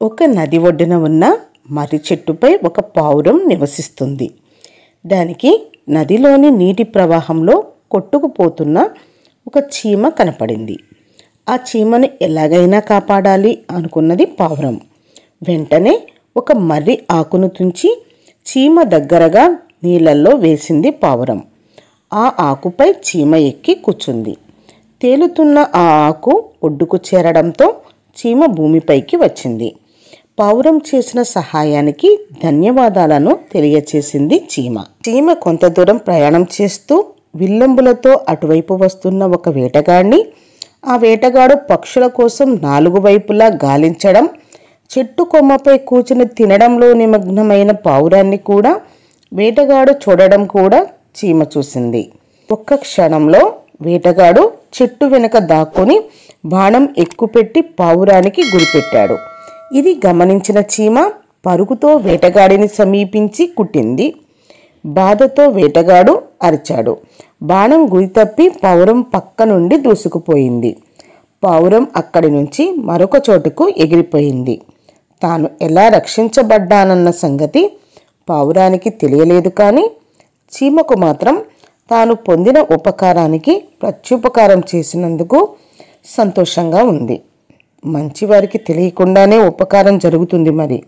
ఒక నది ఒడ్డున ఉన్న మర్రి చెట్టుపై ఒక పావురం నివసిస్తుంది. దానికి నదిలోని నీటి ప్రవాహంలో కొట్టుకుపోతున్న ఒక చీమ కనపడింది. ఆ చీమను ఎలాగైనా కాపాడాలి అనుకున్నది పావురం. వెంటనే ఒక మర్రి ఆకును తుంచి చీమ దగ్గరగా నీళ్ళల్లో వేసింది పావురం. ఆ ఆకుపై చీమ ఎక్కి కూర్చుంది. తేలుతున్న ఆ ఆకు ఒడ్డుకు చేరడంతో చీమ భూమిపైకి వచ్చింది. పావురం చేసిన సహాయానికి ధన్యవాదాలను తెలియచేసింది చీమ. చీమ కొంత దూరం ప్రయాణం చేస్తూ విల్లంబులతో అటువైపు వస్తున్న ఒక వేటగాడిని, ఆ వేటగాడు పక్షుల కోసం 4 వైపులా గాలించడం, చెట్టు కొమ్మపై కూర్చుని తినడంలో నిమగ్నమైన పావురాన్ని కూడా వేటగాడు చూడడం కూడా చీమ చూసింది. ఒక్క క్షణంలో వేటగాడు చెట్టు వెనుక దాక్కుని బాణం ఎక్కుపెట్టి పావురానికి గురిపెట్టాడు. ఇది గమనించిన చీమ పరుగుతో వేటగాడిని సమీపించి కుట్టింది. బాధతో వేటగాడు అరిచాడు. బాణం గురి తప్పి పావురం పక్క నుండి దూసుకుపోయింది. పావురం అక్కడి నుంచి మరొక చోటుకు ఎగిరిపోయింది. తాను ఎలా రక్షించబడ్డానన్న సంగతి పావురానికి తెలియలేదు. కానీ చీమకు మాత్రం తాను పొందిన ఉపకారానికి ప్రత్యుపకారం చేసినందుకు సంతోషంగా ఉంది. మంచివారికి తెలియకుండానే ఉపకారం జరుగుతుంది మరి.